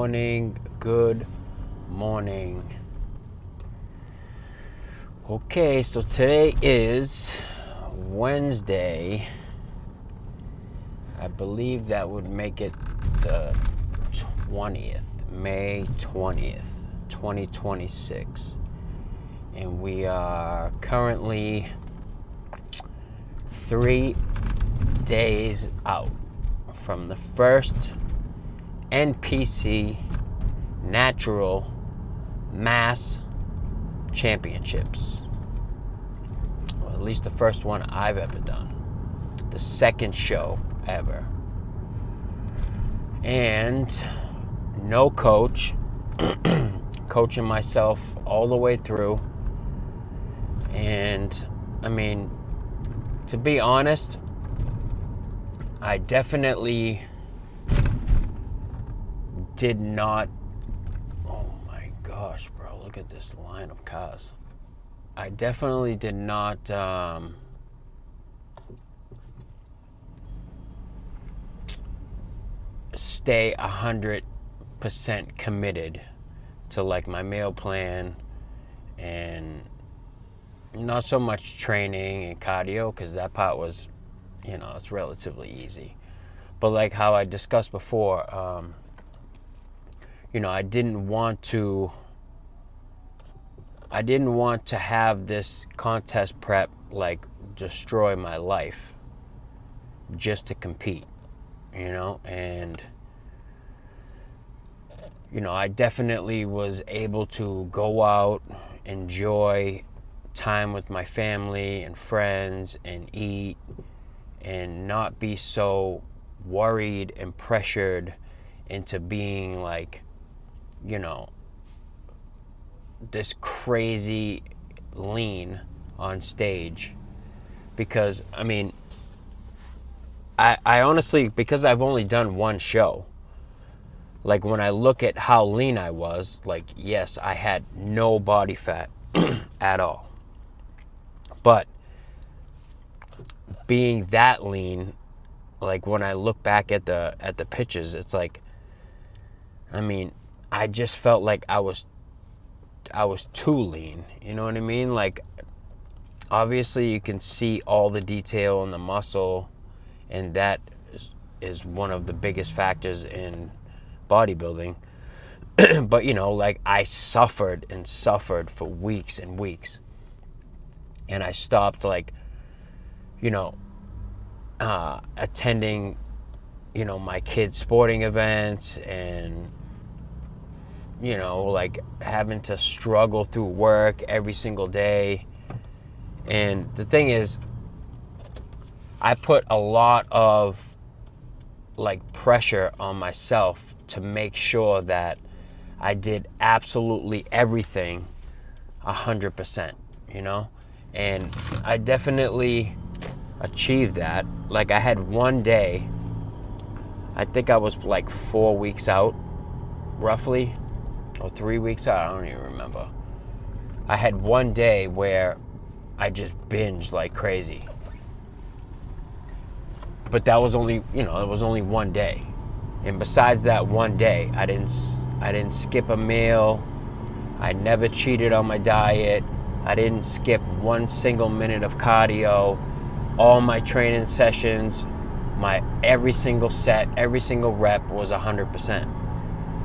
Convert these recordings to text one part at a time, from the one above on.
morning. Good morning. Okay, so today is Wednesday. I believe that would make it the 20th, May 20th, 2026. And we are currently 3 days out from the first NPC Natural Mass Championships. Well, at least the first one I've ever done. The second show ever. And no coach. Coaching myself all the way through. And, I mean, to be honest, I definitely did not. Oh my gosh, bro, look at this line of cars. I definitely did not stay 100% committed to like my meal plan and not so much training and cardio, because that part was, it's relatively easy. But like how I discussed before, I didn't want to have this contest prep like destroy my life just to compete, and I definitely was able to go out, enjoy time with my family and friends and eat and not be so worried and pressured into being like, this crazy lean on stage. Because I honestly, because I've only done one show, like when I look at how lean I was, like, yes, I had no body fat at all. But being that lean, like when I look back at the pictures, it's like, I just felt like I was too lean. You know what I mean? Like, obviously you can see all the detail in the muscle, and that is one of the biggest factors in bodybuilding. But like I suffered for weeks and weeks, and I stopped like attending my kids' sporting events, and like having to struggle through work every single day. And the thing is, I put a lot of like pressure on myself to make sure that I did absolutely everything 100%, and I definitely achieved that. Like I had one day, I think I was like 4 weeks out, roughly, or 3 weeks out, I don't even remember. I had one day where I just binged like crazy. But that was only, it was only one day. And besides that one day, I didn't skip a meal. I never cheated on my diet. I didn't skip one single minute of cardio. All my training sessions, my every single set, every single rep was 100%.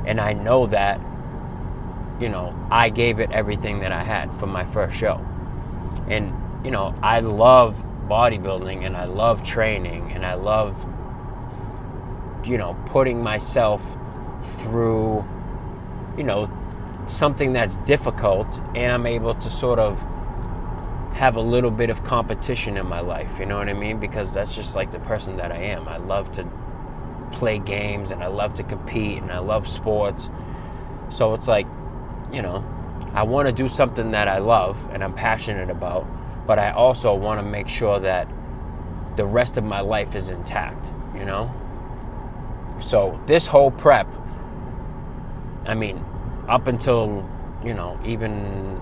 And I know that, I gave it everything that I had for my first show. And, I love bodybuilding, and I love training, and I love, putting myself through, something that's difficult, and I'm able to sort of have a little bit of competition in my life, you know what I mean? Because that's just like the person that I am. I love to play games, and I love to compete, and I love sports. So it's like, I want to do something that I love and I'm passionate about, but I also want to make sure that the rest of my life is intact, So this whole prep, up until, even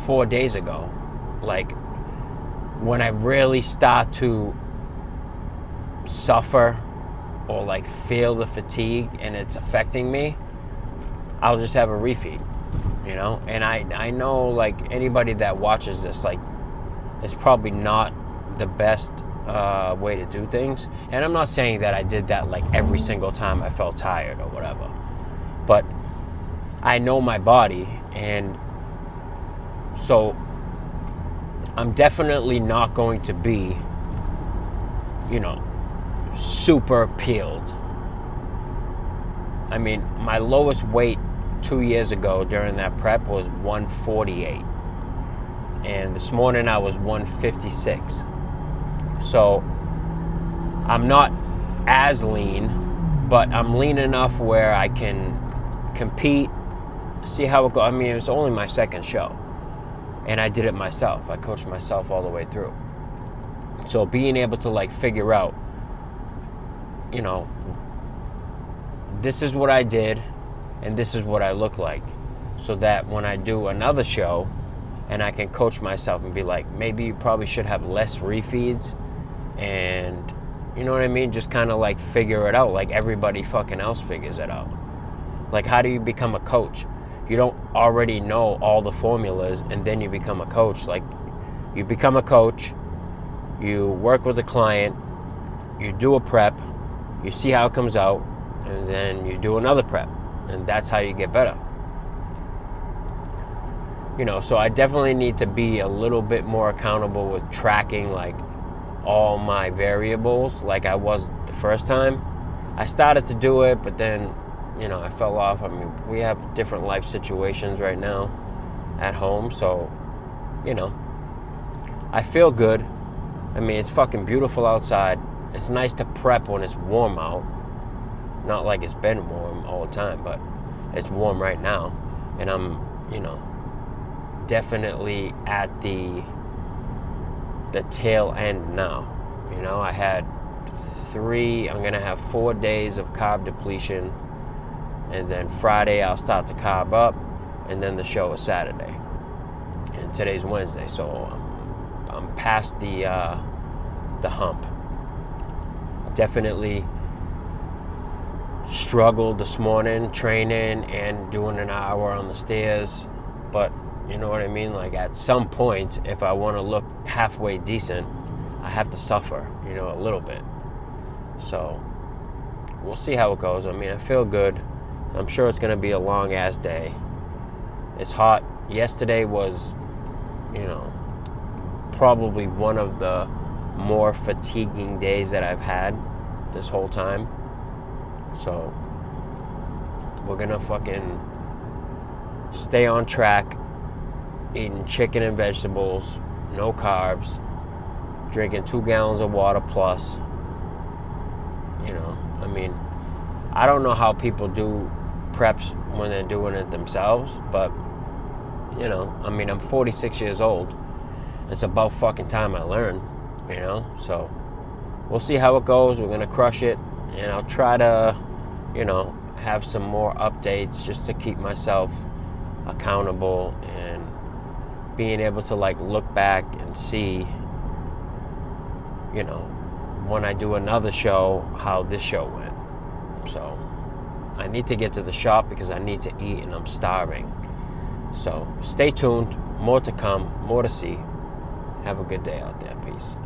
4 days ago, like when I really start to suffer or like feel the fatigue and it's affecting me, I'll just have a refeed, you know? And I know, like, anybody that watches this, like, it's probably not the best way to do things. And I'm not saying that I did that, like, every single time I felt tired or whatever. But I know my body, and so I'm definitely not going to be, you know, super peeled. I mean, my lowest weight 2 years ago during that prep was 148. And this morning I was 156. So I'm not as lean, but I'm lean enough where I can compete, see how it goes. I mean, it was only my second show, and I did it myself. I coached myself all the way through. So being able to, like, figure out, you know, this is what I did and this is what I look like, so that when I do another show and I can coach myself and be like, maybe you probably should have less refeeds, and you know what I mean, just kind of like figure it out like everybody fucking else figures it out. Like, how do you become a coach? You don't already know all the formulas and then you become a coach. Like, you become a coach, you work with a client, you do a prep, you see how it comes out, and then you do another prep, and that's how you get better. You know, so I definitely need to be a little bit more accountable with tracking, like, all my variables like I was the first time. I started to do it, but then, you know, I fell off. I mean, we have different life situations right now at home, so, you know, I feel good. I mean, it's fucking beautiful outside. It's nice to prep when it's warm out. Not like it's been warm all the time, but it's warm right now. And I'm, you know, definitely at the tail end now. You know, I had I'm going to have 4 days of carb depletion. And then Friday I'll start to carb up. And then the show is Saturday. And today's Wednesday, so I'm past the hump. Definitely struggled this morning training and doing an hour on the stairs, but you know what I mean, like, at some point, if I want to look halfway decent, I have to suffer, you know, a little bit. So we'll see how it goes. I mean, I feel good. I'm sure it's going to be a long ass day. It's hot. Yesterday was, you know, probably one of the more fatiguing days that I've had this whole time. So we're gonna fucking stay on track, eating chicken and vegetables, no carbs, drinking 2 gallons of water plus. You know, I mean, I don't know how people do preps when they're doing it themselves, but, you know, I mean, I'm 46 years old. It's about fucking time I learn, you know? So we'll see how it goes. We're gonna crush it. And I'll try to, you know, have some more updates just to keep myself accountable and being able to, like, look back and see, you know, when I do another show, how this show went. So I need to get to the shop because I need to eat and I'm starving. So stay tuned. More to come. More to see. Have a good day out there. Peace.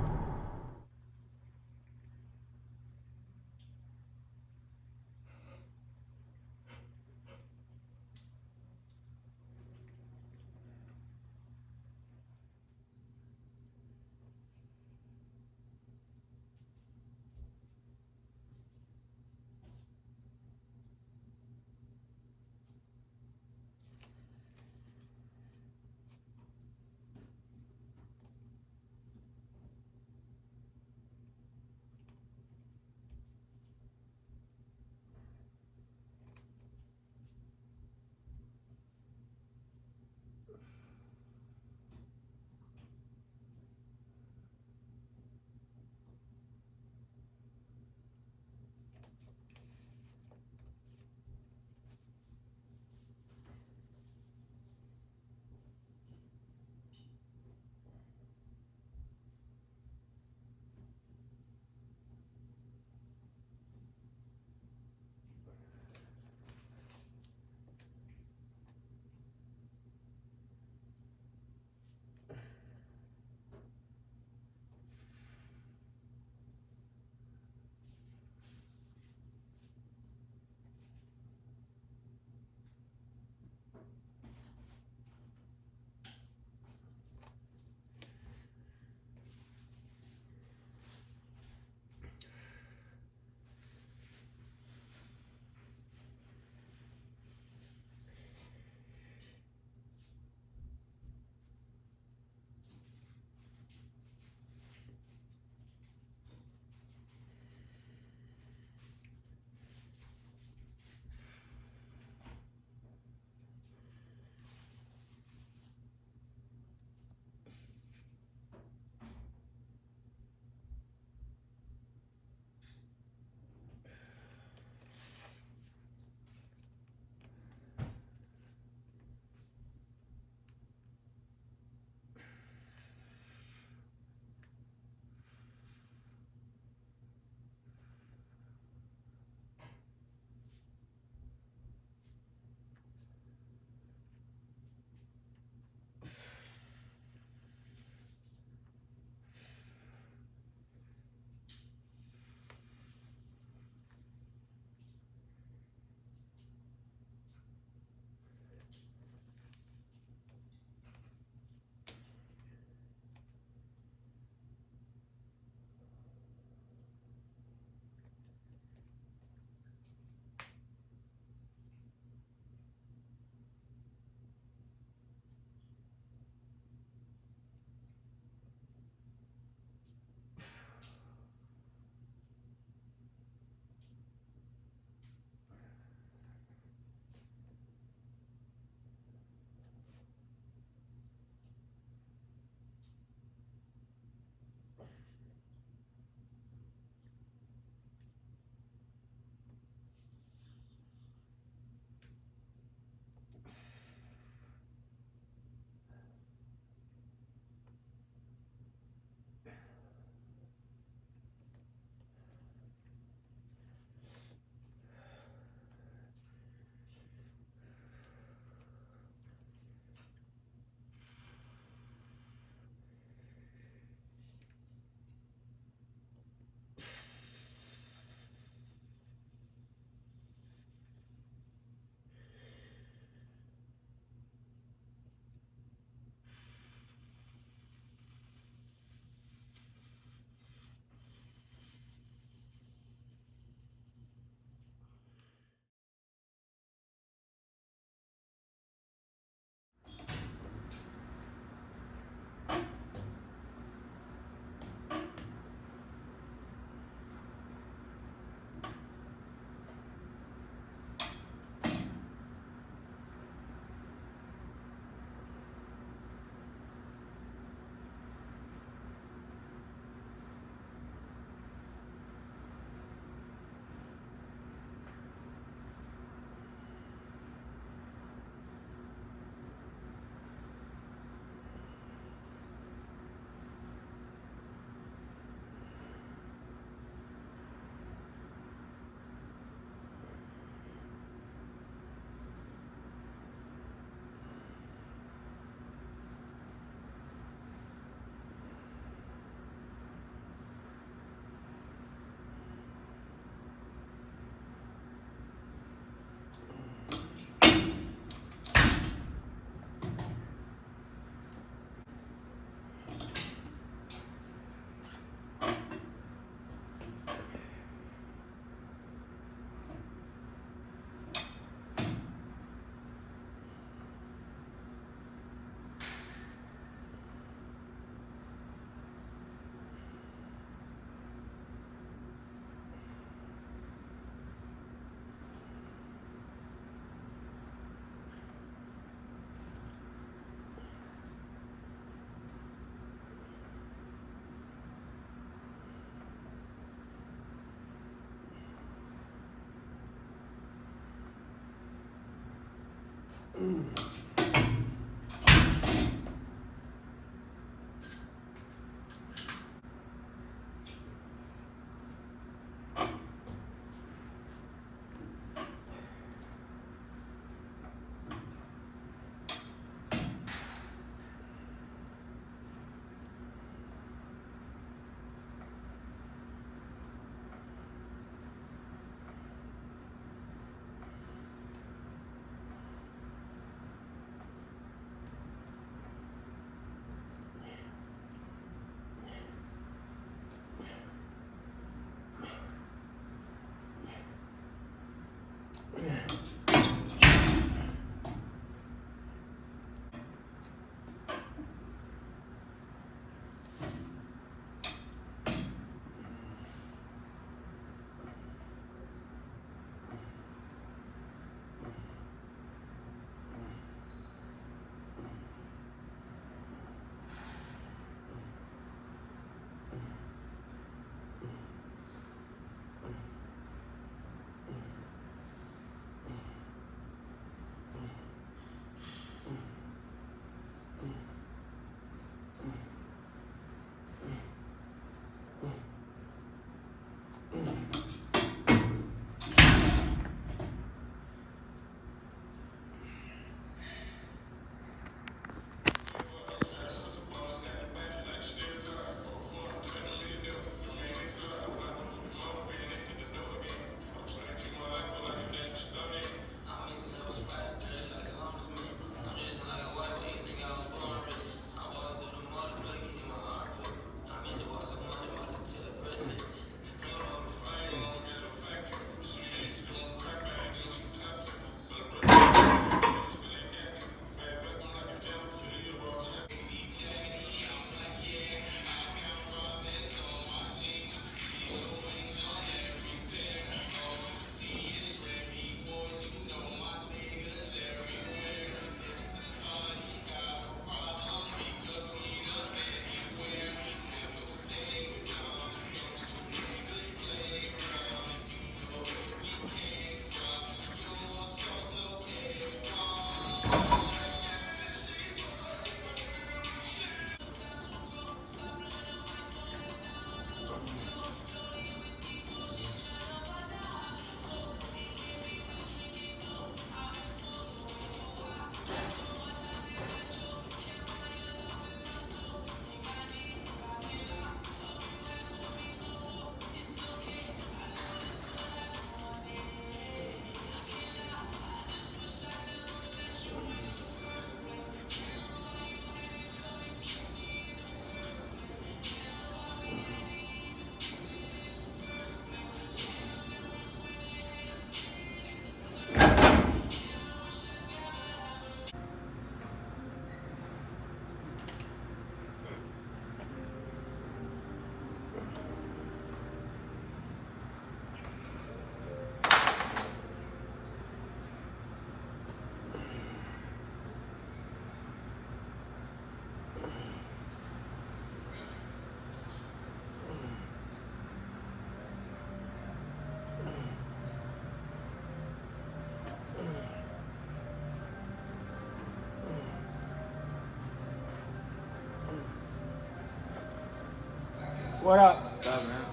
What up? What's up, man?